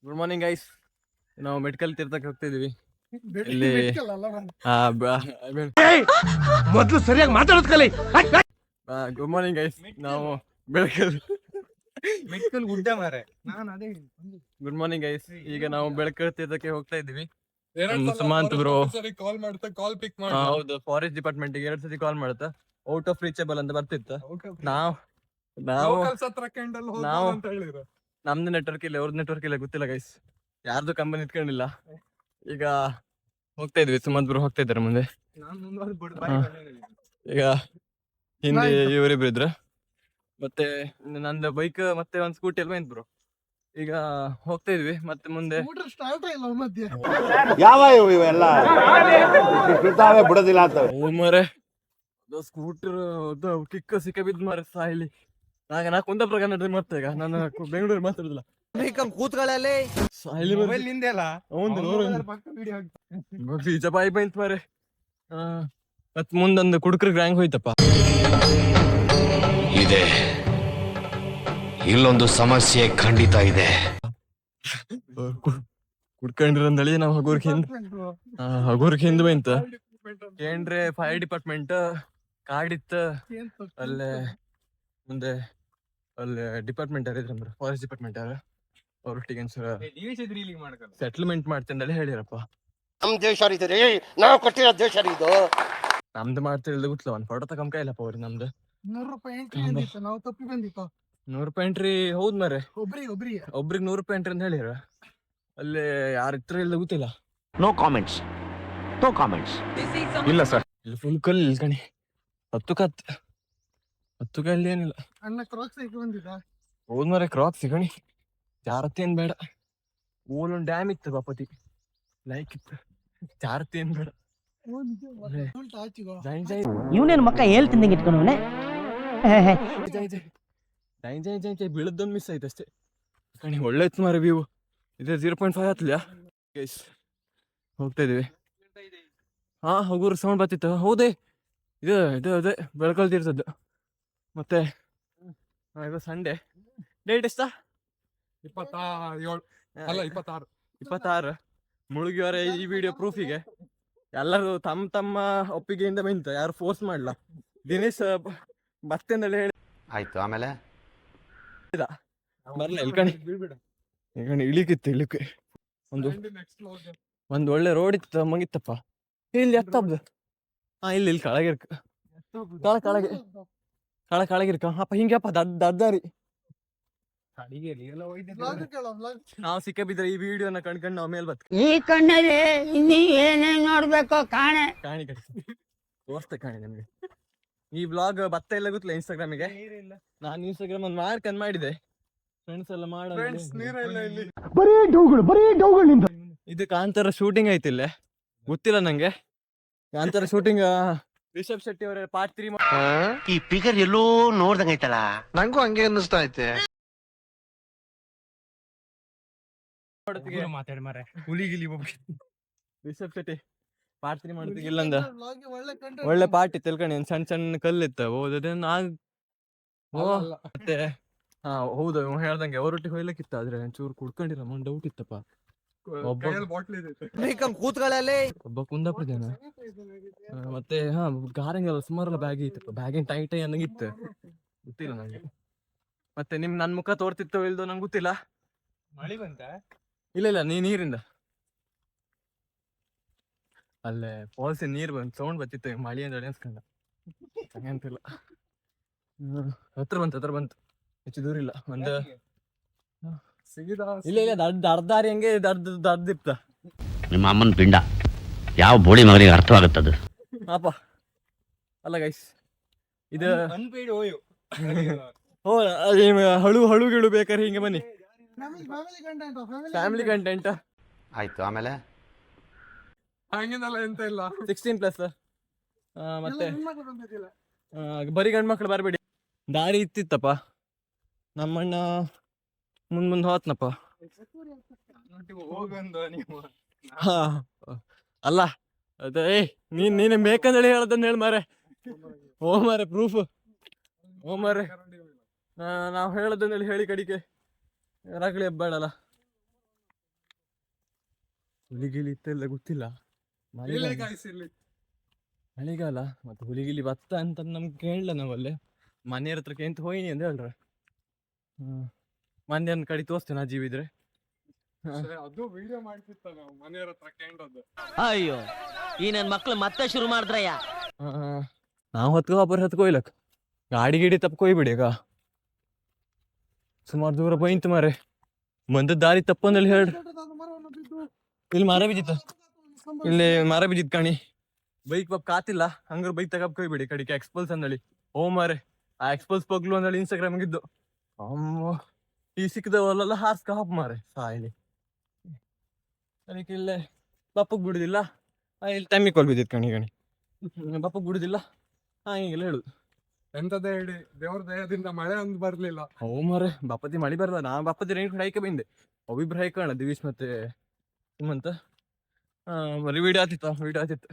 Good morning guys. ನಾವು medical ತೀರ್ಥಕ್ಕೆ ಹೋಗ್ತಿದೀವಿ. ಇಲ್ಲಿ ಮೊದಲು ಸರಿಯಾಗಿ ಮಾತಾಡೋದ್ ಕಲಿ. Good morning guys. ನಾವು ಬೆಳಕಲ್ ಮೆಡಿಕಲ್ ಗುಡ್ಡ ಮಾರೆ. ನಾನು ಅದೇ ಗುಡ್ ಮಾರ್ನಿಂಗ್ ಗೈಸ್. ಈಗ ನಾವು ಬೆಳಕಲ್ ತೀರ್ಥಕ್ಕೆ ಹೋಗ್ತಾ ಇದ್ದೀವಿ. ಸುಮಂತ್ ಬ್ರೋ ಕಾಲ್ ಮಾಡ್ತಾ ಕಾಲ್ ಪಿಕ್ ಮಾಡಿ. ಹೌದು, ಫಾರೆಸ್ಟ್ ಡಿಪಾರ್ಟ್ಮೆಂಟ್ ಗೆ 2 ಸತಿ ಕಾಲ್ ಮಾಡುತ್ತಾ ಔಟ್ ಆಫ್ ರೀಚಬಲ್ ಅಂತ ಬರ್ತಿತ್ತು. ನಾವು ನಮ್ದು ನೆಟ್ವರ್ಕ್ ಇಲ್ಲ, ಅವ್ರದ್ದು ನೆಟ್ವರ್ಕ್ ಇಲ್ಲ, ಗೊತ್ತಿಲ್ಲ ಗೈಸ್. ಯಾರ್ದು ಕಂಬನಿ ಇಟ್ಕೊಂಡಿಲ್ಲ. ಈಗ ಹೋಗ್ತಾ ಇದ್ವಿ, ಸುಮಂತ್ ಬ್ರೋ ಹೋಗ್ತಾ ಇದ್ದಾರೆ ಮುಂದೆ. ಈಗ ಹಿಂದೆ ಇವರಿಬ್ರು ಇದ್ರು, ಮತ್ತೆ ನಂದು ಬೈಕ್ ಮತ್ತೆ ಒಂದ್ ಸ್ಕೂಟಿ ಎಲ್ಲ ಬಂದ್ ಬ್ರೋ. ಈಗ ಹೋಗ್ತಾ ಇದ್ವಿ ಮತ್ತೆ ಮುಂದೆ. ಯಾವ ಇವೆಲ್ಲ ಬಿಡೋದಿಲ್ಲ ಅಂತ ಮರೆ ಸ್ಕೂಟರ್ ಕಿಕ್ಕ ಸಿಕ್ಕ ಬಿದ್ದು ಮಾರೆ ಸಾಯಿಲಿ. ನಾ ಕುಂದಾಪುರ ಕನ್ನಡ ಮತ್ತೆ ಈಗ ನಾನು ಬೆಂಗಳೂರು ಮಾತಾಡುದಿಲ್ಲ. ಕೂತ್ಗಳಲ್ಲಿ ಸಾಯಿಲಿ ಬೀಜ ಬಾಯಿ ಬಂತ ಮಾರೆ. ಮತ್ ಮುಂದೊಂದು ಕುಡುಕ್ರ ಗ್ಯಾಂಗ್ ಹೋಯ್ತಪ್ಪ. ಇದೆ, ಇಲ್ಲೊಂದು ಸಮಸ್ಯೆ ಖಂಡಿತ ಇದೆ. ಕುಡ್ಕೊಂಡಿರಂದಳಿ ನಾವು ಹಗೂರ್ಗೆ ಹಿಂದ್ ಬಂತ ಏನ್ರೆ ಫೈರ್ ಡಿಪಾರ್ಟ್ಮೆಂಟ್ ಕಾಡಿತ್ತ. ಅಲ್ಲೇ ಮುಂದೆ ಅಲ್ಲೇ ಡಿಪಾರ್ಟ್ಮೆಂಟ್ ಯಾರಿದ್ರ ಫಾರೆಸ್ಟ್ ಡಿಪಾರ್ಟ್ಮೆಂಟ್ ಯಾರ ಅವ್ರೊಟ್ಟಿಗೆ ಸೆಟ್ಲ್ಮೆಂಟ್ ಮಾಡ್ತಂದೇಳಿ ಹೇಳಿರಪ್ಪ. ನಮ್ ದೇಶ ರೀ, ನಾವು ಕೊಟ್ಟಿರೋ ದೇಶ ಇದು. ನಮ್ದು ಮಾಡ್ತಿರಲ್ದ ಗೊತ್ತಿಲ್ಲ, ಒಂದ್ ಫೋಟೋ ತಗೊಂಡ್ ಕಾಯಿಲ್ಲಪ್ಪ ಅವ್ರಿ. ನಮ್ದು 100 ರೂಪಾಯಿ ಎಂಟ್ರಿ ಅಂದಿತ್ತು, ನಾವು ತಪ್ಪಿ ಬಂದಿತ್ತು. 100 ರೂಪಾಯಿ ಎಂಟ್ರಿ ಹೌದ್ ಮರೆ. ಒಬ್ರಿಗೆ 100 ರೂಪಾಯಿ ಎಂಟ್ರಿ ಅಂತ ಹೇಳಿರ. ಅಲ್ಲಿ ಯಾರ ಇತ್ರ ಇಲ್ದ ಗೊತ್ತಿಲ್ಲ. No comments, no comments. ಇಲ್ಲ ಸರ್, ಇಲ್ಲಿ ಫುಲ್ ಕಲ್ ಇಲ್ಲಿ ಕಣಿ. 10 ಕಲ್ಲಿ ಏನಿಲ್ಲ. ಅಣ್ಣ ಕ್ರಾಕ್ಸ್ ಬಂದಿದ್ದ. ಹೌದ್ ಮರೆ, ಕ್ರಾಕ್ಸ್ ಸಿಗಣಿ ಜಾರತಿ ಏನ್ ಬೇಡ. ಓಲೊಂದು ಡ್ಯಾಮ್ ಇತ್ತು ಬಾಪತಿ, ಲೈಕ್ ಇತ್ತು. ಜಾರತಿ ಏನ್ ಬೇಡ. ಇವನೇನು ಮಕ್ಕ ಹೇಳ್ತಿದ್ದಂಗೆ ಇಟ್ಕೊಂಡವನೆ. ಬೀಳದೊಂದು ಮಿಸ್ ಆಯ್ತು ಅಷ್ಟೇ ಕಣಿ. ಒಳ್ಳೆ ಇತ್ತು ಮಾರ ವ್ಯೂ. ಇದೆ 0.5 ಹತ್ಲಿಯಾ ಗೈಸ್. ಹೋಗ್ತಾ ಇದೀವಿ. ಹಾ, ಹೋಗೋರು ಸೌಂಡ್ ಬರ್ತಿತ್ತು. ಹೌದೇ, ಇದು ಅದೇ ಬೆಳಕಲ್ ತೀರ್ಸದ್ದು. ಮತ್ತೆ ಇದು ಸಂಡೇ. ಡೇಟ್ ಎಷ್ಟ? 26 ಮುಳುಗಿಯವರ ಈ ವಿಡಿಯೋ ಪ್ರೂಫಿಗೆ. ಎಲ್ಲರೂ ತಮ್ಮ ಒಪ್ಪಿಗೆಯಿಂದ ಬಂತ, ಯಾರು ಫೋರ್ಸ್ ಮಾಡ್ಲಾ. ದಿನೇಶ್ ಬರ್ತೇಂದೇಳಿ ಹೇಳಿ ಆಯ್ತು, ಆಮೇಲೆ ಬರ್ಲ ಇಲ್ಕಣಿ. ಇಳಿಕಿತ್ತು ಇಳಿಕೆ. ಒಂದು ಒಳ್ಳೆ ರೋಡ್ ಇತ್ತು, ಮುಗಿತ್ತಪ್ಪ. ಇಲ್ಲಿ ಎತ್ತಬ್ದು. ಇಲ್ಲಿ ಕೆಳಗಿರ್ಕ ಕೆಳಗಿರ್ಕ ಅಪ್ಪ. ಹಿಂಗಪ್ಪ ದದ್ದಾರಿ ನಾವು ಸಿಕ್ಕ ಬಿದ್ರೆ ಈ ವಿಡಿಯೋನ ಕಣ್ಕಂಡು ನಾವು ಮೇಲ್ ಬತ್ ಈ ಕಣ್ಣಲ್ಲಿ ನೀವ್ ಏನೇನ್ ನೋಡ್ಬೇಕು ಕಾಣೆ ತೋರ್ಸ್ತೆ ಕಾಣಿ ನಮ್ಗೆ. ಈ ಬ್ಲಾಗ್ ಬತ್ತ ಎಲ್ಲ ಗೊತ್ತಿಲ್ಲ ಇನ್ಸ್ಟಾಗ್ರಾಮಿಗೆ. ನಾನು ಇನ್ಸ್ಟಾಗ್ರಾಮ್ ಒಂದು ಮಾರ್ಕನ್ ಮಾಡಿದೆ, ಫ್ರೆಂಡ್ಸ್ ಎಲ್ಲ ಮಾಡ. ಇದು ಕಾಂತಾರ ಶೂಟಿಂಗ್ ಐತಿಲ್ಲ, ಗೊತ್ತಿಲ್ಲ ನಂಗೆ. ಕಾಂತಾರ ಶೂಟಿಂಗ್ ರಿಷಬ್ ಶೆಟ್ಟಿ ಅವರ ಪಾರ್ಟ್ 3. ಈ ಫಿಗರ್ ಎಲ್ಲೋ ನೋಡ್ದಂಗೈತಲ್ಲ, ನಂಗೂ ಹಂಗೆ ಅನ್ನಿಸ್ತಾ ಐತೆ. ಮಾತಾಡಿ ಮಾರೆ. ರಿಷಬ್ ಶೆಟ್ಟಿ ಪಾರ್ಟ್ 3 ಮಾಡ್ತೀವಿ. ಇಲ್ಲಂದ ಒಳ್ಳೆ ಪಾರ್ಟ್ ಇತ್ತು ತಿಳ್ಕೊಂಡಿ. ಒಂದ್ ಸಣ್ಣ ಸಣ್ಣ ಕಲ್ಲಿತ್ತು. ಮತ್ತೆ ಹೌದು, ಹೇಳ್ದಂಗೆ ಅವರೊಟ್ಟಿಗೆ ಹೊಯ್ಲಕ್ಕಿತ್ತು. ಆದ್ರೆ ಚೂರು ಕುಡ್ಕೊಂಡಿರ ಡೌಟ್ ಇತ್ತಪ್ಪ. ಒಬ್ಬ ಕುಂದಾಪುರ ಜನ. ಮತ್ತೆ ಗಾರಂಗೆಲ್ಲ ಸುಮಾರೆಲ್ಲ ಬ್ಯಾಗ್ ಇತ್ತಪ್ಪ. ಬ್ಯಾಗಿನ ಟೈಟ್ ಅನ್ನಂಗಿತ್ತು, ಗೊತ್ತಿಲ್ಲ ನಂಗೆ. ಮತ್ತೆ ನನ್ ಮುಖ ತೋರ್ತಿತ್ತೋ ಇಲ್ದೋ ನಂಗೆ ಗೊತ್ತಿಲ್ಲ. ಮಳಿ ಬಂತ? ಇಲ್ಲ ನೀರಿಂದ ಅಲ್ಲೇ ಫಾಲ್ಸ್ ನೀರ್ ಬಂದ್ ಸೌಂಡ್ ಬರ್ತಿತ್ತು. ಮಳಿ ಅಂದ್ರೆ ಅನ್ಸ್ಕೊಂಡ ಹಂಗಂತಿಲ್ಲ. ಹತ್ರ ಬಂತು, ಹೆಚ್ಚು ದೂರ ಇಲ್ಲ. ಒಂದು ಇಲ್ಲ ದರ್ದಾರಿ ಹಂಗೆ ದರ್ದಿಪ್ತ. ನಿಮ್ಮ ಅಮ್ಮನ ಪಿಂಡ ಯಾವ ಬೋಳಿ ಮಗನಿಗೆ ಅರ್ಥವಾಗುತ್ತದು ಅಪ್ಪ. ಅಲ್ಲ ಗೈಸ್, ಇದು ಹಳು ಬೇಕಾರೆ ಹಿಂಗೆ ಬನ್ನಿ. ಫ್ಯಾಮಿಲಿ ಕಂಟೆಂಟ್ ಆಯ್ತು, ಆಮೇಲೆ ಹಂಗೇನಲ್ಲ ಎಂತ ಇಲ್ಲ. 16+ ಮತ್ತೆ ಬರೀ ಗಂಡ್ಮಕ್ಳು ಬರಬೇಡಿ. ದಾರಿ ಇತ್ತಿತ್ತಪ್ಪ. ನಮ್ಮಣ್ಣ ಮುಂದ್ ಹೋತ್ನಪ್ಪ. ಅಲ್ಲ ಅದೇ ನೀನ್ ಬೇಕಂದೇಳಿ ಹೇಳದನ್ನ ಹೇಳ ಮಾರೆ. ಓ ಮಾರೆ ಪ್ರೂಫ್. ಓ ಮಾರೆ, ನಾವ್ ಹೇಳದನ್ನೇಳಿ ಹೇಳಿ ಕಡಿಕೆ ರಗಳಿ ಹಬ್ಬಾಡಲ್ಲ. ಹುಲಿಗಿಲಿ ಇತ್ತೆಲ್ಲ ಗೊತ್ತಿಲ್ಲ. ಮಳೆಗಾಲ ಮತ್ತೆ ಹುಲಿಗಿಲಿ ಬತ್ತ ಅಂತ ನಮ್ಗೆ ಕೇಳಲ್ಲ ನಾವಲ್ಲೇ ಮನೆಯವ್ರ ಹತ್ರಕ್ಕೆ ಎಂತ ಹೋಯ್ನಿ ಅಂತ ಹೇಳ್ರ. ಮಂದಿ ಒಂದ್ ಕಡೆ ತೋರಿಸ್ತೇನೆ ಆ ಜೀವ ಇದ್ರೆ. ಅದು ವಿಡಿಯೋ ಮಾಡ್ತಿತ್ತ ನಾವು ಮನೆಯವ್ರ ಹತ್ರ ಕೇಳೋದು. ಅಯ್ಯೋ ಈ ನನ್ ಮಕ್ಳು ಮತ್ತೆ ಶುರು ಮಾಡಿದ್ರಯ್ಯ. ನಾವು ಹೊತ್ಕೊ ಹೋಯ್ಲಕ್ ಗಾಡಿ ಗಿಡಿ ತಪ್ಕೊಯ್ಬಿಡಿ ಈಗ. ಸುಮಾರು ದೂರ ಬೈಂತು ಮಾರೆ ಬಂದ ದಾರಿ ತಪ್ಪಂದಲ್ಲಿ ಹೇಳ್ರಿ. ಇಲ್ಲಿ ಮರ ಬಿದ್ದಿತ್ತ, ಇಲ್ಲಿ ಮರ ಬಿದ್ದಿತ್ ಕಣಿ. ಬೈಕ್ ಪಾಪ ಕಾತಿಲ್ಲ ಹಂಗಾರ ಬೈಕ್ ತಗೋಯ್ಬಿಡಿ ಕಡಿಕೆ ಎಕ್ಸ್ಪಲ್ಸ್ ಅಂದಳಿ. ಓ ಮಾರೆ ಆ ಎಕ್ಸ್ಪಲ್ಸ್ ಪಗ್ಲು ಅಂದಳಿ ಇನ್ಸ್ಟಾಗ್ರಾಮ್ ಇದ್ದು ಈ ಸಿಕ್ಕದವಲ್ಲೆಲ್ಲ ಹಾರ್ಸ್ಕ ಹಾಪ್ ಮಾರೆ ಸಾಯಿಲಿ. ಅದಕ್ಕೆ ಇಲ್ಲೇ ಪಪ್ಪಗ್ ಬಿಡುದಿಲ್ಲ, ಇಲ್ಲಿ ತಮ್ಮಿ ಕೊಲ್ ಬಿದ್ದಿತ್ ಕಣಿ ಪಪ್ಪಗ್ ಬಿಡುದಿಲ್ಲ ಹೀಗೆಲ್ಲ ಹೇಳುದು. ಎಂತದೇ ಹೇಳಿ ದೇವ್ರ ದಯದಿಂದ ಮಳೆ ಒಂದು ಬರ್ಲಿಲ್ಲ. ಅವು ಮಾರೆ ಬಾಪತಿ ಮಳಿ ಬರಲ್ಲ. ನಾ ಬಾಪತಿ ರೈನ್ ಕೂಡ ಹೈಕೆ ಬಂದೆ. ಅವಿಬ್ರು ಹೈಕೋಣ ದಿವೀಶ್ ಮತ್ತೆ ಸುಮಂತ. ಬರೀ ವಿಡಿಯೋ ಆತಿತ್ತು. 400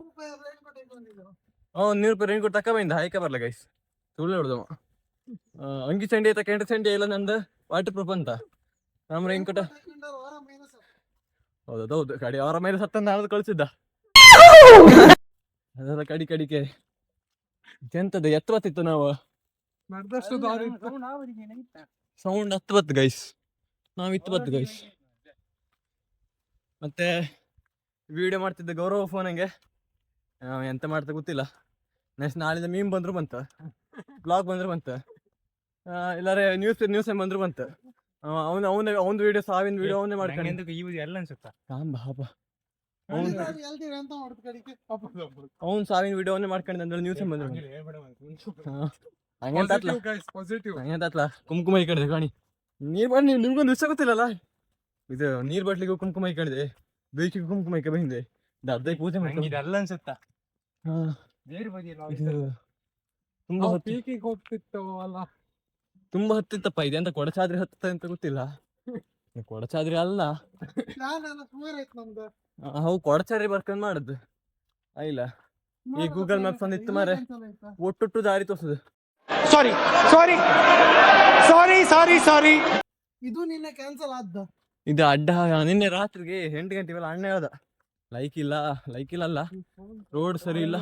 ರೂಪಾಯಿ ರೈನ್ ಕೋಟ್ ಬಂದಿದ್ದು. 100 ರೂಪಾಯಿ ರೈನ್ ಕೋಟ್ ತಕ ಬಂದ ಹೈಕ ಬರ್ಲ ಗೈಸ್. ಸುಳ್ಳು ಹೇಳ್ದವ. ಅಂಗಿ ಚಂಡಿ ಐತ ಕೆಂಡ ಚಂಡಿ ಇಲ್ಲ ನಂದು ವಾಟರ್ ಪ್ರೂಫ್ ಅಂತ. ನಮ್ಮ ರೈನ್ ಕೋಟ ಹೌದು ಗಾಡಿ ಅವರ ಮೇಲೆ ಸತ್ತ ನಾನು ಕಳ್ಸಿದ್ದ. ಅದೆಲ್ಲ ಕಡಿಕೆ ಎಂತದ ಎತ್ತವತ್ತಿತ್ತು ನಾವು ನಡೆದಷ್ಟು ದಾರಿ ಸೌಂಡ್ 10 ಗೈಸ್. ನಾವು 20 ಗೈಸ್. ಮತ್ತೆ ವಿಡಿಯೋ ಮಾಡ್ತಿದ್ದ ಗೌರವ ಫೋನ್ ಹಂಗೆ ಎಂತ ಮಾಡ್ತಾ ಗೊತ್ತಿಲ್ಲ. ನೆಕ್ಸ್ಟ್ ನಾಳಿಂದ ಮೀಮ್ ಬಂದ್ರು ಬಂತ, ಬ್ಲಾಗ್ ಬಂದ್ರು ಬಂತ, ಇಲ್ಲಾರೆ ನ್ಯೂಸ್ ಬಂದ್ರು ಬಂತ. ಅವ್ನ ವಿಡಿಯೋ ಸಾವಿನ ವಿಡಿಯೋ ಅವನೇ ಮಾಡ್ಕೊಂಡು ಎಲ್ಲ ಅನ್ಸುತ್ತಾ ಅವ್ನು ಸಾವಿನ ವಿಡಿಯೋ ಅವನೇ ಮಾಡ್ಕೊಂಡು ಅಂದ್ರೆ ನ್ಯೂಸ್ ಬಂದ್ರು ಹಂಗಂತತ್ಲ. ಕುಂಕುಮ ಇಕ್ಕಂಡಿದೆ ಕಾಣಿ. ನೀರ್ ಬಾಟ್ಲಿ ನಿಮ್ಗೊಂದು ವಿಷಯ ಗೊತ್ತಿಲ್ಲಲ್ಲ. ಇದು ನೀರ್ ಬಾಟ್ಲಿಗೂ ಕುಂಕುಮ ಇಕ್ಕಂಡಿದೆ, ಬೇಕಿಗೆ ಕುಂಕುಮ ಇಕ್ಕ ಬಂದೆ ಅರ್ಧ ಪೂಜೆ ಮಾಡಿ ಇದೆಲ್ಲ ಅನ್ಸುತ್ತಾ ತುಂಬಾ ಪೀಕಿಗೆ ಹೋಗ್ತಿತ್ತು ಅಲ್ಲ. ತುಂಬಾ ಹತ್ತಿತ್ತಪ್ಪ. ಇದೆ ಅಂತ ಕೊಡಚಾದ್ರಿ ಹತ್ತ ಅಂತ ಗೊತ್ತಿಲ್ಲ. ಕೊಡಚಾದ್ರಿ ಅಲ್ಲ, ಅವು ಕೊಡಚಾದ್ರಿ ಬರ್ಕೊಂಡ್ ಮಾಡುದು ಇಲ್ಲ. ಈ ಗೂಗಲ್ ಮ್ಯಾಪ್ಸ್ ಒಂದಿತ್ತು ಮಾರೆ ಒಟ್ಟೊಟ್ಟು ದಾರಿ ತೋರ್ಸುದು. ಸಾರಿ ಇದು ನಿನ್ನೆ ಕ್ಯಾನ್ಸಲ್ ಆದ. ಇದು ಅಡ್ಡ ನಿನ್ನೆ ರಾತ್ರಿಗೆ 8 ಗಂಟೆ ಮೇಲೆ ಅಣ್ಣ ಹೇಳ್ದ ಲೈಕ್ ಇಲ್ಲ ಅಲ್ಲ ರೋಡ್ ಸರಿ ಇಲ್ಲ.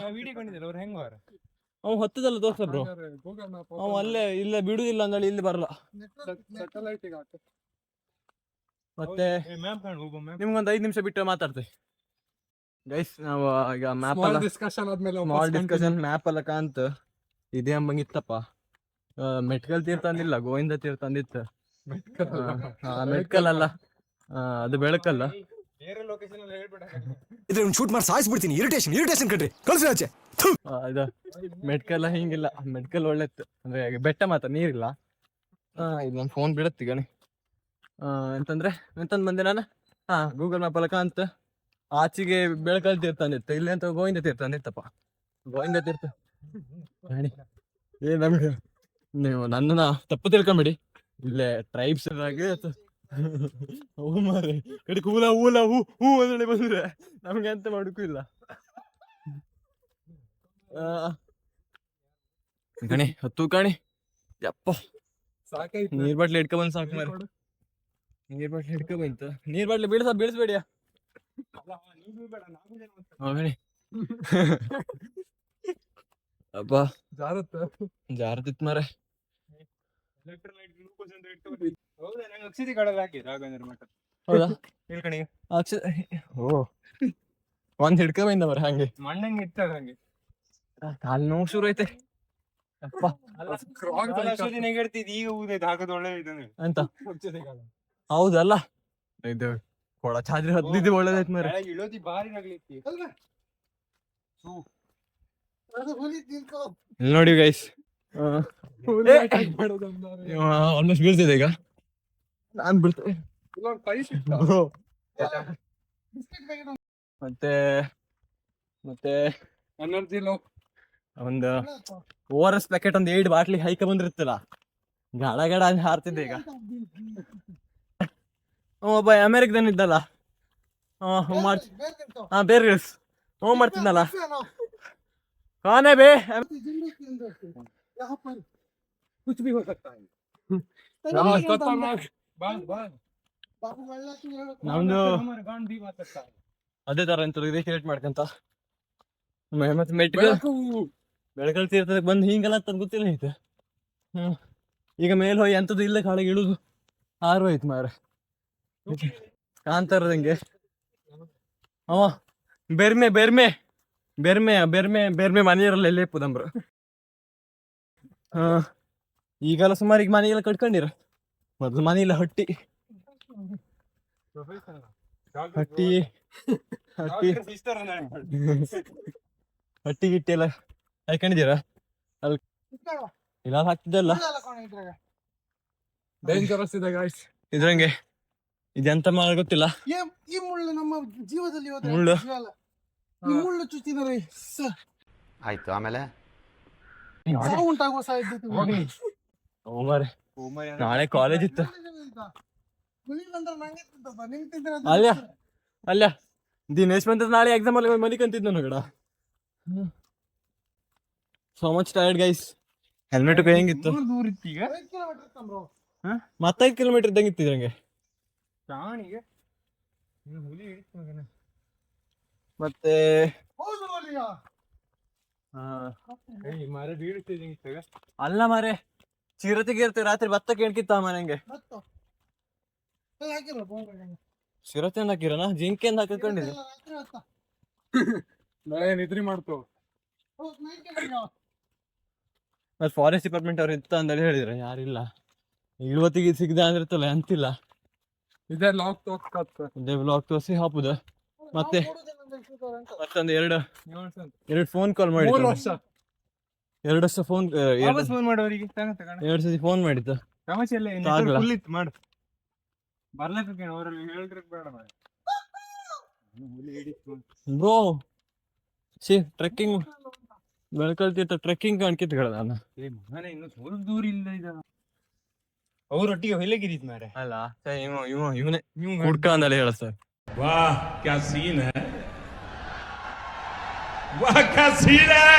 ಅವ್ ಹತ್ತದಲ್ಲ ದೋಸ್ತ ಬ್ರೋ. ಅವ್ ಅಲ್ಲೇ ಇಲ್ಲ ಬಿಡುದಿಲ್ಲ ಅಂದಳಿ ಇಲ್ಲಿ ಬರಲ್ಲ. ಮತ್ತೆ ನಿಮ್ಗೊಂದು 5 ನಿಮಿಷ ಬಿಟ್ಟು ಮಾತಾಡ್ತೇವೆ ಗೈಸ್. ನಾವು ಈಗ ಮ್ಯಾಪ್ ಎಲ್ಲ ಡಿಸ್ಕಷನ್ ಮ್ಯಾಪ್ ಎಲ್ಲ ಕಾಂತ ಇದೇ ಅಂಬಂಗಿತ್ತಪ್ಪ. ಮೆಟ್ಕಲ್ ತೀರ್ಥ ಅಂದಿಲ್ಲ, ಗೋವಿಂದ ತೀರ್ಥ ಅಂದಿತ್ತು. ಮೆಟ್ಕಲ್ ಅಲ್ಲ, ಅದು ಬೆಳಕಲ್ಲ. ಶೂಟ್ ಮಾಡಿ ಸಾಯಿಸ್ಬಿಡ್ತೀನಿ. ಇರಿಟೇಷನ್ ಕಟ್ರಿ ಕಳ್ಸಿ ಆಚೆ. ಇದು ಮೆಟ್ಕಲ್ ಹಿಂಗಿಲ್ಲ. ಮೆಟ್ಕಲ್ ಒಳ್ಳೆತ್ತು ಅಂದ್ರೆ ಬೆಟ್ಟ ಮಾತ್ರ ನೀರಿಲ್ಲ. ಇದು ನನ್ನ ಫೋನ್ ಬಿಡತ್ತೀಗ ಎಂತಂದ್ರೆ ಎಂತಂದ್ ಬಂದೆ ನಾನು. ಗೂಗಲ್ ಮ್ಯಾಪ್ ಎಲ್ಲ ಕಾಂತ ಆಚೆಗೆ ಬೆಳಕಲ್ ತೀರ್ಥ ಅಂದಿತ್ತು, ಇಲ್ಲಿ ಅಂತ ಗೋವಿಂದ ತೀರ್ಥ ಅಂದಿತ್ತಪ್ಪ. ಗೋವಿಂದ ತೀರ್ಥ ನಮ್ಗೆ ನೀವು ನನ್ನನ್ನ ತಪ್ಪು ತಿಳ್ಕೊಂಬಿಡಿ. ಇಲ್ಲೇ ಟ್ರೈಬ್ಸ್ ಹೂ ಮಾರೆ ಕಡೆ ಹೂಲ ಹೂ ಅಂದೇಳಿ ಬಂದ್ರೆ ನಮ್ಗೆ ಎಂತ ಮಾಡಕ್ಕೂ ಇಲ್ಲ. ಗಣಿ ಹೊತ್ತು ಕಾಣಿ ಯಪ್ಪ. ನೀರ್ ಬಾಟ್ಲಿ ಹಿಡ್ಕೊ ಬಂದ್ ಸಾಕು ಮಾರೆ. ನೀರ್ ಬಾಟ್ಲಿ ಹಿಡ್ಕೊ ಬಂತು. ನೀರ್ ಬಾಟ್ಲಿ ಬೀಳಿಸ್ಬೇಡಿಯ ಗಣಿ. ಅಪ್ಪ ಜಾರತಿತ್ ಮಾರೆ. ಹೌದಾ ಓ ಒಂದ್ ಹಿಡ್ಕೊ ಬಂದ ಮರ ಹಂಗೆ ಮಣ್ಣಂಗೆ ಇರ್ತದ ಹಂಗೆ. ಕಾಲ್ ನೋವು ಶುರು ಐತೆ ಅಪ್ಪ. ಈಗ ಊದೈತೆ ಹಾಕೋದು ಒಳ್ಳೆ ಅಂತ ಹೌದಲ್ಲ. ಇದು ಕೊಡ ಚಾದ್ರಿ ಹದ್ದಿದ್ದು ಒಳ್ಳೇದೈತ್ ಮರ. ಇಳೋದಿ ಬಾರಿ ನಗ್ಲಿಕ್ಕೆ ಇಲ್ಲಿ ನೋಡಿ ಗೈಸ್ ಆಲ್ಮೋಸ್ಟ್ ಬೀಳ್ತಿದೆ ಈಗ. ನಾನ್ ಬಿಡ್ತೇನೆ ಮತ್ತೆ ಮತ್ತೆ ಎನರ್ಜಿ ಒಂದು ORS ಪ್ಯಾಕೆಟ್ ಒಂದು 8 ಬಾಟ್ಲಿ ಹೈಕ ಬಂದಿರುತ್ತಲ್ಲ, ಗಡ ಅಂತ ಹಾರ್ತಿದ್ದೆ ಈಗ. ಒಬ್ಬ ಅಮೆರಿಕದನ್ ಇದ್ದಲ್ಲ ಬೇರೆ ಮಾಡ್ತಿದ್ನಲ್ಲ ಕಾನೇ ಬೇ. ನಮ್ದು ಅದೇ ತರ ಅಂತ ಇದೇ ಕ್ರಿಯೇಟ್ ಮಾಡ್ಕಂತ ಮತ್ತೆ ಮೆಟ್ಗಳು ಬೆಳಕಲ್ ತೀರ್ಥಕ್ಕೆ ಬಂದು ಹಿಂಗೆಲ್ಲ ಅಂತ ಗೊತ್ತಿಲ್ಲ ಐತೆ. ಈಗ ಮೇಲ್ ಹೋಗಿ ಎಂಥದ್ದು ಇಲ್ಲ ಕಾಳಿಗೆ ಇಳುದು ಆರು ಆಯ್ತು ಮಾರ ಕಾಂತಾರದಂಗೆ. ಅವ ಬೆರ್ಮೆ ಬೆರ್ಮೆ ಬೆರ್ಮೆ ಬೆರ್ಮೆ ಬೆರ್ಮೆ ಮನೆಯರಲ್ಲಿ ಲೇಪುದಂಬ್ರು. ಈಗೆಲ್ಲ ಸುಮಾರು ಈಗ ಮನೆಗೆಲ್ಲ ಕಟ್ಕೊಂಡಿರ. ಮೊದ್ಲು ಮನೆಯಲ್ಲ ಹಟ್ಟಿ ಹಟ್ಟಿ ಹಟ್ಟಿ ಹಟ್ಟಿ ಗಿಟ್ಟಿ ಎಲ್ಲ ಹಾಕೊಂಡಿದ್ದೀರಾ ಅಲ್ಲಿ ಇಲ್ಲ ಹಾಕ್ತಿದ್ದಲ್ಲ ಡೇಂಜರಸ್ ಇದೆ ಗಾಯ್ಸ್. ಇದ್ರಂಗೆ ಇದೆಂತ ಮಾಡ ಗೊತ್ತಿಲ್ಲ. ಈ ಮುಳ್ಳು ನಮ್ಮ ಜೀವದಲ್ಲಿ ಹೋದ್ರೆ ಮುಳ್ಳು? ಜೀವ ಅಲ್ಲ. ಈ ಮುಳ್ಳು ಚುಚ್ಚಿದರೆ ಆಯ್ತು ಆಮೇಲೆ ಸಾವು ಉಂಟಾಗುವ ಸಾಧ್ಯತೆ ಉಂಟು. ಓ ಮಾರೆ ನಾಳೆ ಕಾಲೇಜ್ ಇತ್ತು. ಗುಳಿ ಬಂದ್ರೆ ನಂಗೆ ತಿಂತಪ್ಪ, ನಿಂಗೆ ತಿಂದ್ರೆ ಅದು ಅಲ್ಲ ಅಲ್ಲ ದಿನೇಶ್ ಬಂದ್ರೆ ನಾಳೆ ಎಕ್ಸಾಮ್ ಅಲ್ಲಿ ಮಲಿಕಂತಿದ್ದು ನಗಡ. So much tired guys. Helmet ಹೆಂಗಿತ್ತು? ದೂರ ಇತ್ತು ಈಗ 5 ಕಿಲೋಮೀಟರ್ ಇತ್ತು ಬ್ರೋ. ಮತ್ತೆ 5 ಕಿಲೋಮೀಟರ್ ಇದ್ದಂಗೆ ಇತ್ತಿದ್ರಂಗೆ. ಪ್ರಾಣಿಗೆ ಹುಲಿ ಹಿಡಿತು ಮಗನ. ಮತ್ತೆ ಹೌದು ಹುಲಿಯ ಮರ ಬೀಳ್ತಿದ್ದಂಗೆ ಅಲ್ಲ ಮಾರೆ ಚಿರತೆಗೆ ಇರ್ತೇವೆ ರಾತ್ರಿ ಭತ್ತಕ್ಕೆ ಎಣ್ಕಿತ್ತ ಮನೆಗೆ. ಮತ್ತು ಹಾಕಿಲ್ಲ ಬೋರ್ಡ್ ಚಿರತೆ ಹಾಕಿರನ ಜಿಂಕೆ ಅಂತ ಹಾಕೊಂಡಿದ್ದೆ. ರಾತ್ರಿ ಹೊತ್ತ ನಾಳೆ ನಿದ್ರಿ ಮಾಡ್ತಾವ. ಹೌದು ನೈಟ್ ಮಾಡಿದ್ಯಾ? ಮತ್ತೆ ಫಾರೆಸ್ಟ್ ಡಿಪಾರ್ಟ್ಮೆಂಟ್ ಅವ್ರು ಇತ್ತ ಅಂದೇಳಿ ಹೇಳಿದ್ರೆ ಯಾರಿಲ್ಲ. ಇವತ್ತಿಗೆ ಸಿಗದೆ ಅಂದಿರ್ತಲ್ಲ ಅಂತಿಲ್ಲ. ಇದೇ ಲಾಕ್ ತೋರ್ಸ್ಕತ್ತ ಇದೇ ಬ್ಲಾಕ್ ತೋರಿಸಿ ಹಾಪುದ. ಮತ್ತೆ ಮತ್ತೊಂದು ಎರಡು ಫೋನ್ ಕಾಲ್ ಮಾಡಿ 3 ವರ್ಷ 2 ವರ್ಷ ಫೋನ್ ಫೋನ್ ಮಾಡೋರಿಗೆ ತಗೋಣ 2 ಸತಿ ಫೋನ್ ಮಾಡಿತ್ತು. ಸಮಸ್ಯೆ ಇಲ್ಲ ಆಗ್ಲಾ? ಫುಲ್ ಇತ್ತು ಮಾಡು ಬರ್ಲಕ್ಕೆ ಅವರಲ್ಲಿ ಹೇಳಿದ್ರಕ್ಕೆ ಬೇಡ ಮಾಡಿ ಬ್ರೋ ಟ್ರೆಕ್ಕಿಂಗ್ ಬೆಳಕಲ್ತಿರ್ತ ಟ್ರೆಕ್ಕಿಂಗ್ ಕಾಣ್ಕಿತ್ಗಳ ನಾನು. ಮಗನೇ ಇನ್ನು ಸ್ವಲ್ಪ ದೂರ ಇಲ್ಲ ಇದ ಅವರೊಟ್ಟಿಗೆ ಹೊಯ್ಲಗಿರಿತ್ ಮಾರೆ ಅಲ್ಲ ಇವನೇ ಹುಡ್ಕ ಅಂದಲ್ಲಿ ಹೇಳ ಸರ್. वाह क्या सीन है, वाह क्या सीन है.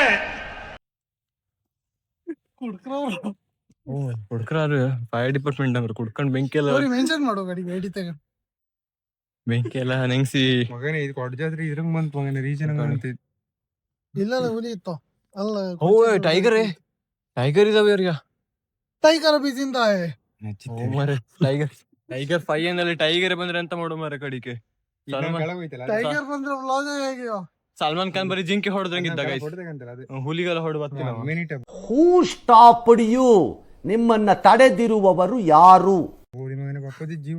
ಹುಡ್ಕರಾರು ಫೈರ್ ಡಿಪಾರ್ಟ್ಮೆಂಟ್ ಅಂದ್ರೆ ಕುಡ್ಕೊಂಡ್ ಬೆಂಕಿ ಎಲ್ಲ ಮೆನ್ಷನ್ ಮಾಡೋ ಗಾಡಿಗೆ ಐಡಿ ತಗ ಬೆಂಕಿ ಎಲ್ಲ ನೆಂಗ್ಸಿ. ಮಗನೇ ಇದು ಕೊಡ್ಜಾದ್ರಿ ಇದ್ರಂಗ್ ಬಂತು ಮಗನೇ ರೀಜನ್ ಇಲ್ಲ ಹುಲಿ ಇತ್ತು ಅಲ್ಲ ಓ ಟೈಗರ್ ಇದಾವೆ ಅವ್ರಿಗೆ. ಟೈಗರ್ ಬೀಜಿಂದ ಟೈಗರ್ 5 ಏನಲ್ಲಿ ಟೈಗರ್ ಬಂದ್ರೆ ಎಂತ ಮಾಡೋ ಮಾರ ಕಡಿಕೆ. ಟೈಗರ್ ಬಂದ್ರೆ ವ್ಲಾಗ್ ಹೇಗಿಯೋ ಸಲ್ಮಾನ್ ಖಾನ್ ಬರೀ ಜಿಂಕೆ ಹೊಡೆದಂಗಿದ್ದ ಹುಲಿಗೆಲ್ಲ ಹೊಡೆದು ಬರ್ತೀನಿ. ಹೂ ಸ್ಟಾಪ್ಡ್ ಯು? ನಿಮ್ಮನ್ನ ತಡೆದಿರುವವರು ಯಾರು? ಜೀವ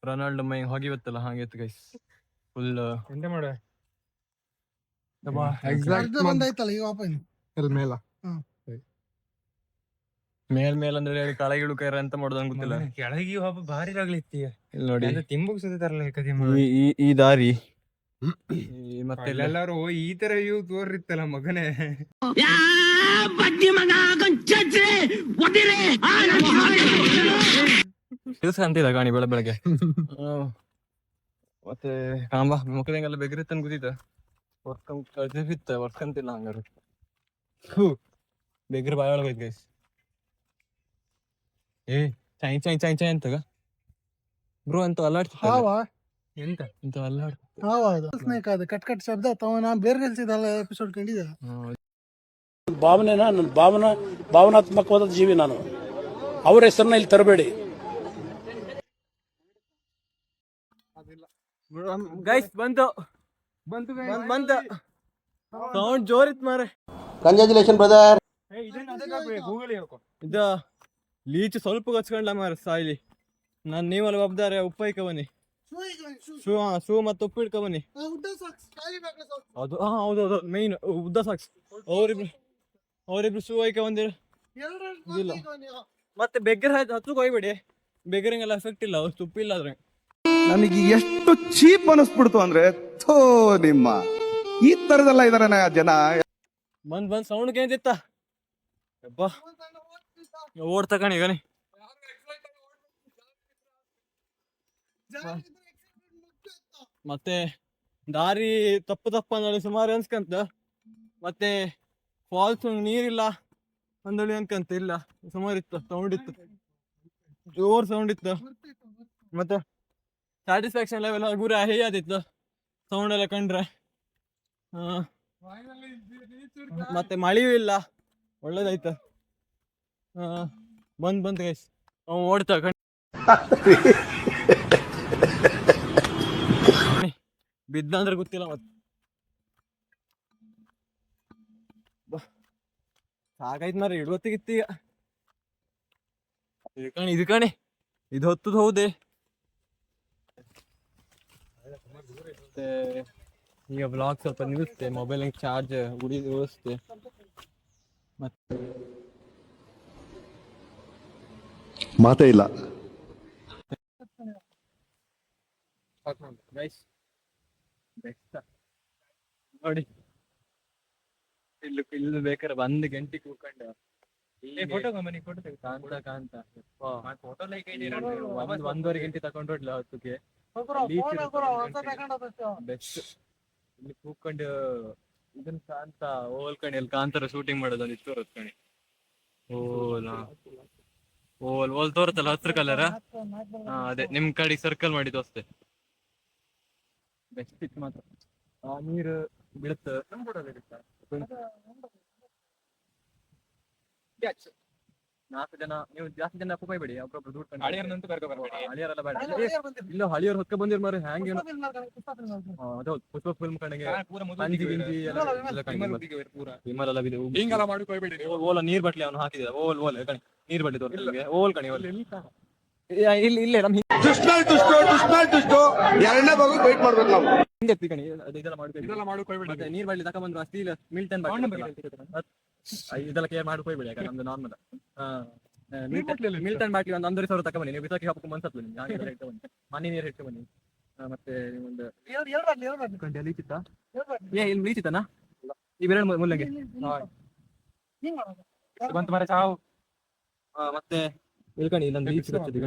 ರೊನಾಲ್ಡೋ ಮೈ ಹೋಗಿವತ್ತಲ್ಲ ಹಾಗೆ ಗೈಸ್ ಫುಲ್ ಎಂತ ಮಾಡ ಎಕ್ಸಾಕ್ಟ್ ಬಂದಾಯ್ತಲ್ಲ ಈಗ ವಾಪಸ್ ಮೇಲ ಮೇಲ್ ಅಂದ್ರೆ ಹೇಳಿ ಕಳಗಿಳು ಕೈರ ಅಂತ ಮಾಡೋದು ಗೊತ್ತಿಲ್ಲ. ಕೆಳಗೆ ಹಬ್ಬ ಭಾರಿ ಆಗ್ಲಿತ್ತಿ ಇಲ್ಲಿ ನೋಡಿ ತಿಂಬುಗ್ ಸುತ್ತಾರಲ್ಲ ಈ ದಾರಿ ಮತ್ತೆ ಎಲ್ಲಾರು ಈ ತರ ವ್ಯೂ ತೋರಿತ್ತಲ್ಲ ಮಗನೇ. ದಿವಸ ಅಂತಿದ ಗಾಣಿ ಬೆಳಗ್ಗೆ ಮತ್ತೆ ಕಾಂಬ ಮುಖದಂಗೆಲ್ಲ ಬೆಗರಿತ್ತನ್ ಗೊತ್ತಿತ್ತ ವರ್ಕ್ ಅಂತಿಲ್ಲ ಹಂಗಾರ ಬೆಗ್ರ ಬಾಯ ಒಳಗೋಯ್ತು ಗೈಸ್. ಚೈ ಚೈ ಚೈ ಚೈ ಅಂತಗ ಬ್ರೋ ಅಂತ ಅಲ್ಲಾಡ್ತಿತ್ತ ಎಂತ ಅಂತ ಅಲ್ಲಾಡ್ ಸ್ನೇಕ್ ಅದು ಕಟ್ ಕಟ್ ಶಬ್ದ ತವ ನಾ ಬೇರೆ ಕಲ್ಸಿದಲ್ಲ ಎಪಿಸೋಡ್ ಕಂಡಿದ್ದೆ. ಭಾವನೆನ ನನ್ನ ಭಾವನಾತ್ಮಕವಾದ ಜೀವಿ ನಾನು. ಅವ್ರ ಹೆಸರನ್ನ ಇಲ್ಲಿ ತರಬೇಡಿ. ಗೈಸ್ ಬಂತು ಸೌಂಡ್ ಜೋರಿತ್ ಮಾರೆ. Congratulation brother. ಇದ ಲೀಚ್ ಸ್ವಲ್ಪ ಹಚ್ಕೊಂಡ್ಲ ಮಾರ ಸಾಯ್ಲಿ. ನಾನ್ ನೀವಲ್ಲಿ ಒಬ್ದಾರೆ ಉಪ್ಪೈಕ ಬನ್ನಿ ಶೂ ಮತ್ತೆ ಉಪ್ಪು ಇಡ್ಕ ಬನ್ನಿ. ಅದು ಹೌದೌದು ಮೈನ್ ಉದ್ದ ಸಾಕ್ಸ್. ಅವ್ರಿಬ್ರು ಶೂ ಐಕ ಬಂದಿರ ಇಲ್ಲ ಮತ್ತೆ ಬೆಗ್ಗರ್ ಹಚ್ಚಕ್ ಹೋಗ್ಬೇಡಿ. ಬೆಗ್ಗರಿಂಗೆಲ್ಲ ಎಫೆಕ್ಟ್ ಇಲ್ಲ ಅಷ್ಟು ಉಪ್ಪು ಇಲ್ಲ ಅದ್ರ. ನನಗೆ ಎಷ್ಟು ಚೀಪ್ ಅನಿಸ್ಬಿಡ್ತು ಅಂದ್ರೆ ಥೋ ನಿಮ್ಮ ಈ ತರದೆಲ್ಲ ಇದಾರೆ ಜನ. ಬಂದ್ ಸೌಂಡ್ ಕೇಂದಿತ್ತ ಓಡ್ತಾ ಕಣಿ ಗಣಿ. ಮತ್ತೆ ದಾರಿ ತಪ್ಪು ಅಂದಳಿ ಸುಮಾರು ಅನ್ಸ್ಕಂತ. ಮತ್ತೆ ಫಾಲ್ಸ್ ನೀರಿಲ್ಲ ಅಂದಳಿ ಅನ್ಕಂತ ಇಲ್ಲ ಸುಮಾರು ಇತ್ತು ಸೌಂಡ್ ಇತ್ತು. ಜೋರ್ ಸೌಂಡ್ ಇತ್ತು ಮತ್ತೆ ಸ್ಯಾಟಿಸ್ಫ್ಯಾಕ್ಷನ್ ಲೆವೆಲ್ ಗುರಿ ಹೇಯಾದಿತ್ತು ಸೌಂಡ್ ಎಲ್ಲ ಕಂಡ್ರೆ. ಮತ್ತೆ ಮಳೆಯೂ ಇಲ್ಲ, ಒಳ್ಳೇದಾಯ್ತು. ಬಂದ್ ಗೈಸ್ ಓಡ್ತಾ ಬಿದ್ದ ಅಂದ್ರೆ ಗೊತ್ತಿಲ್ಲ ಮತ್ತೆ. ಸಾಕಾಯ್ತು ಮಾರ ಇಡುವತ್ತಿಗಿತ್ತು ಈಗ. ಇದು ಕಣೆ ಇದು ಹೊತ್ತದ ಹೌದೇ. ಮತ್ತೆ ಈಗ ಬ್ಲಾಗ್ ಸ್ವಲ್ಪ ನಿಲ್ಲಿಸ್ತೆ, ಮೊಬೈಲ್ ಚಾರ್ಜ್ ಉಳಿಸ್ತೆ. ಮತ್ತೆ ಮಾತೇ ಇಲ್ಲ. ಗೈಸ್ ನೋಡಿ ಇಲ್ಲಿ ಬೇಕಾದ್ರೆ 1 ಗಂಟೆ ಕೂತ್ಕೊಂಡು ಕಾಂತ 1.5 ಗಂಟೆ ತಕೊಂಡ್ರಲ್ಲ ಹೊತ್ತಿಗೆ ಬೆಸ್ಟ್. ಇಲ್ಲಿ ಕೂತ್ಕೊಂಡು ಇದನ್ನ ಕಾಂತ ಓಲ್ಕಣಿ ಅಲ್ಲಿ ಕಾಂತಾರ ಶೂಟಿಂಗ್ ಮಾಡೋದು ಇತ್ತು ಹೊತ್ಕಣಿ. ಓಲ್ ತೋರುತ್ತಲ್ಲ ಹಸಿರು ಕಲರ್, ಅದೇ ನಿಮ್ ಕಡೆ ಸರ್ಕಲ್ ಮಾಡಿದ್ದು ಅಷ್ಟೇ. ಬೆಸ್ಟ್ ಇತ್ತು ಮಾತ್ರ. ನೀರು ಬೀಳುತ್ತ 4 ಜನ, ನೀವು ಜಾಸ್ತಿ ಜನ ಹೋಗ್ಬೇಡಿ, ಒಬ್ಬೊಬ್ರು ದುಡ್ಡು ಹಳಿಯರೆಲ್ಲ ಬೇಡ. ಇಲ್ಲ ಹಳಿಯರ್ ಹೊತ್ಕ ಬಂದಿರ್ ಮಾರಿ ಹ್ಯಾಂಗ ಅದು ಪುಷ್ಪ ಫಿಲ್ಮ್ ಕಡೆಗೆ ಓಲ ನೀರ್ ಬಟ್ಲಿ ಅವನು ಹಾಕಿದ ಓಲ್ ಕಣಿ ನೀರ್ ಬಟ್ಲಿ ತೋರಿಸ್ತಾರೆ ಓಲ್ ಕಣಿ ಇಲ್ಲೇ ನಮ್ ಹಿಂದೆ ಕಣಿ ಇದೆಲ್ಲ ಮಾಡ್ಬೇಕು. ನೀರ್ ಬಟ್ಲಿ ತಕೊಂಡ್ಬಂದ್ರು ಸ್ಟೀಲ್ ಮಿಲ್ಟನ್ ಇದೆಲ್ಲ ಕೇರ್ ಮಾಡ್ಕೋಬೇಡಿ, ಯಾಕಂದ್ರೆ ನಮ್ದು ನಾರ್ಮಲ್ ಮಿಲ್ಟನ್ ಬಾಟ್ಲಿ ಒಂದು 1,500 ತಕೊಂಬನ್ನಿ. ನೀವು ಬಿಸಾಕಿ ಹಾಕಿ ಮನ್ಸತ್ ನಿಮ್ಗೆ ಮನೆ ನೀರು ಇಟ್ಟು ಬನ್ನಿ. ಮತ್ತೆ ಒಂದು ಲೀಚಿತ್ತಾ ಇಲ್ಲಿ ಲೀಚಿತ್ತನಾ ಈ ಬೆರಳು ಮುಲ್ಲಂಗೆ ಬಂತು ಮರ ಚಾವು. ಮತ್ತೆ ಇಲ್ಕಣಿ ಇಲ್ಲೊಂದು ಲೀಚ್ ಕಚ್ಚಿದ್ದು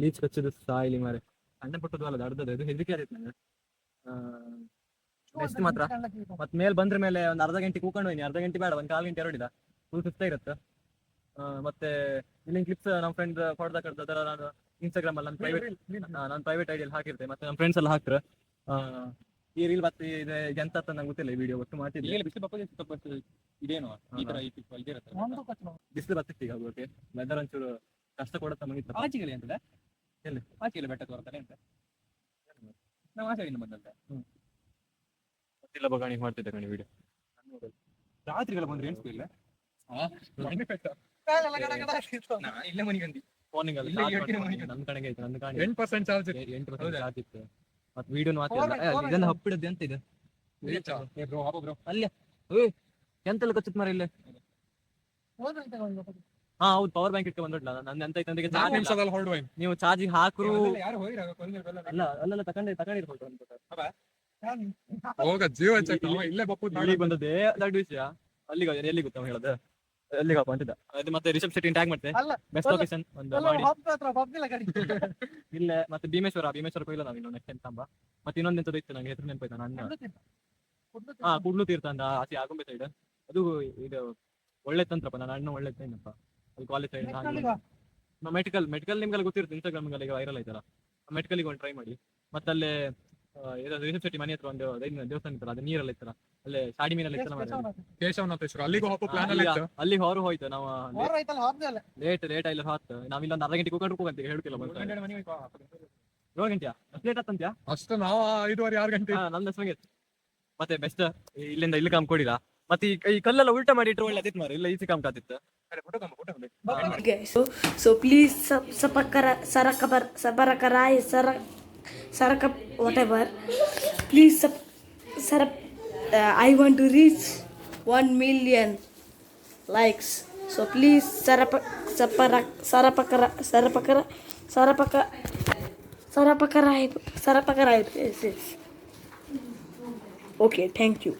ಲೀಚ್ ಕಚ್ಚಿದ್ದು ಸಾಯಿಲಿ ಮಾರೆ. ಸಣ್ಣ ಪುಟ್ಟದ್ದು ಅಲ್ಲದ ಅರ್ಧದ ಇದು ಹೆದರಿಕೆ ಆದಿತ್ತು ನಂಗೆ. ಬೆಸ್ಟ್ ಮಾತ್ರ. ಮತ್ತೆ ಮೇಲೆ ಬಂದ್ರ ಮೇಲೆ ಒಂದು ಅರ್ಧ ಗಂಟೆ ಕೂಕೊಂಡು ಹೋಗಿ, ಅರ್ಧ ಗಂಟೆ ಬೇಡ, 1/4 ಗಂಟೆ ಎರಡಿದ ಫುಲ್ ಸುಸ್ತ ಇರುತ್ತೆ. ಮತ್ತೆ ಇಲ್ಲಿನ ಕ್ಲಿಪ್ಸ್ ನಮ್ಮ ಫ್ರೆಂಡ್ ಅದರ ನಾನು ಇನ್ಸ್ಟಾಗ್ರಾಮ್ ಅಲ್ಲಿ ನನ್ನ ಪ್ರೈವೇಟ್ ಐಡಿಯಲ್ಲಿ ಹಾಕಿರ್ತೇನೆ. ಮತ್ತೆ ನಮ್ಮ ಫ್ರೆಂಡ್ಸ್ ಎಲ್ಲ ಹಾಕ್ತಾರೆ. ಈ ರೀಲ್ ಮತ್ತೆ ಇದೆ ಎಂತ ನಂಗೆ ಗೊತ್ತಿಲ್ಲ, ಈ ವಿಡಿಯೋ ಒಟ್ಟು ಮಾಡ್ತಿದ್ದೆ. ಇದೇನು ಬಿಸಿಲು ಬರ್ತೈತಿ ಈಗ ಹೋಗೋಕೆ, ವೆದರ್ ಒಂಚೂರು ಕಷ್ಟ ಕೊಡುತ್ತೆ ಮುಗಿತ. ಪಾಚಿಗಳು ಅಂತದ ಎಲ್ಲಿ ಪಾಚಿಗಳು ಬೆಟ್ಟ ತೋರ್ತಾರೆ ಅಂತ ನಾವು ಆಚೆಯಿಂದ ಬಂದಂತೆ. ಗೊತ್ತಿಲ್ಲ ಬಗಾಣಿ ಮಾಡ್ತಿದ್ದೆ ಕಣಿ ವಿಡಿಯೋ. ರಾತ್ರಿಗೆಲ್ಲ ಬಂದ್ರೆ ಎಣಿಸ್ತು ಇಲ್ಲ ಇಲ್ಲೇ ಮನಿಗಂದಿ ಫೋನಿಗೆ ನನ್ನ ಕಡೆಗೆ ಆಯ್ತು. ನನ್ನ ಕಾಣಿ 8% ಚಾರ್ಜ್ 8% ಚಾರ್ಜ್ ಇತ್ತು. ಮತ್ತೆ ವಿಡಿಯೋನು ಇದನ್ನ ಹಪ್ಪಿಡದ್ದು ಅಂತ ಇದೆ ಅಲ್ಲೇ ಎಂತೆಲ್ಲ ಕಚ್ಚುತ್ತ ಮರ ಇಲ್ಲೇ. ಹಾ ಹೌದು, ಪವರ್ ಬ್ಯಾಂಕ್ ಇಟ್ಕೊಂಡು ಬಂದೊಡ್ಲ ನನ್ನ ಎಂತ ಐತೆ ನೀವು ಚಾರ್ಜಿಗೆ ಹಾಕ್ರು ಅಲ್ಲ ಅಲ್ಲೆಲ್ಲ ತಗೊಂಡಿರ್ಬೋದು ಬಂದದ್ದೇ ದೊಡ್ಡ ವಿಷಯ. ಅಲ್ಲಿಗೆ ಎಲ್ಲಿ ಗೊತ್ತ ಹೇಳೋದು ಎಲ್ಲಿಗಪ್ಪ ಅಂತಿದ್ದ. ಅದು ಮತ್ತೆ ರಿಷಬ್ ಶೆಟ್ಟಿ ಟ್ಯಾಗ್ ಮಾಡ್ತೆ ಬೆಸ್ಟ್ ಲೊಕೇಶನ್ ಒಂದು ಮಾಡಿ ಇಲ್ಲೇ. ಮತ್ತೆ ಭೀಮೇಶ್ವರ ಕೊಯ್ಲ ನಾವು ಇನ್ನು ನೆಕ್ಸ್ಟ್ ಎಂತ ಮತ್ತೆ ಇನ್ನೊಂದು ಎಂತದ್ದು ಇತ್ತು ನಂಗೆ ಹೆಸರು ನೆನಪಾಯ್ತು ನನ್ನ. ಹಾ ಕುಡ್ಲು ತೀರ್ಥ ಅಂತ ಆಚೆ ಆಗುಂಬೆ ಸೈಡ್. ಅದು ಇದು ಒಳ್ಳೆ ತಂತ್ರಪ್ಪ, ನನ್ನ ಅಣ್ಣ ಒಳ್ಳೆ ಏನಪ್ಪ ಅಲ್ಲಿ ಕಾಲೇಜ್ ಸೈಡ್. ಮೆಡಿಕಲ್ ನಿಮ್ಗೆಲ್ಲ ಗೊತ್ತಿರುತ್ತೆ, ಇನ್ಸ್ಟಾಗ್ರಾಮ್ ಈಗ ವೈರಲ್ ಆಯ್ತಲ್ಲ. ಮೆಡಿಕಲ್ಗೆ ಒಂದು ಟ್ರೈ ಮಾಡಿ. ಮತ್ತೆ ಅಲ್ಲೇ ರಿಷಬ್ ಶೆಟ್ಟಿ ಮನೆ ಹತ್ರ ಒಂದು ದೇವಸ್ಥಾನ ಇತ್ತಲ್ಲ, ಅದು ನೀರೆಲ್ಲ ಇತ್ತಲ್ಲ, ಅಲ್ಲೇ ಸಾಡಿ ಮೀನೆಲ್ಲ ಇತ್ತಲ್ಲ, ಕೇಶವನಾಥೇಶ್ವರ ಅಲ್ಲಿಗೆ ಹೊರ ಹೋಯ್ತು. ನಾವು ಲೇಟ್ ಇಲ್ಲ ಹೊತ್ತು ನಾವ್ ಇಲ್ಲೊಂದು ಅರ್ಧ ಗಂಟೆ ಕೂತ್ಕೊಂಡು ಹೇಳ್ತಿಲ್ಲ 7 ಗಂಟೆಯಾ ಅಷ್ಟು ಲೇಟ್ ಆತಂತ್ಯಾ ಅಷ್ಟು ನಾವು 5:30-6 ಗಂಟೆ ನಮ್ದು ಅಷ್ಟು ಮತ್ತೆ ಬೆಸ್ಟ್ ಇಲ್ಲಿಂದ ಇಲ್ಲಿ ಕಾಮ್ ಕೊಡಿಲ್ಲ. ಮತ್ತೆ ಈ ಕಲ್ಲೆಲ್ಲ ಉಲ್ಟಾ ಮಾಡಿ ಇಟ್ಟರೆ ಒಳ್ಳೆ ಅದಿತ್ತು ಮಾರ, ಇಲ್ಲ ಈಸಿ ಕಾಮ್ ಕಾತಿತ್ತು. So please Saraka whatever. Please I want to reach 1 million likes. So please Sarapakara. Yes. Okay, thank you.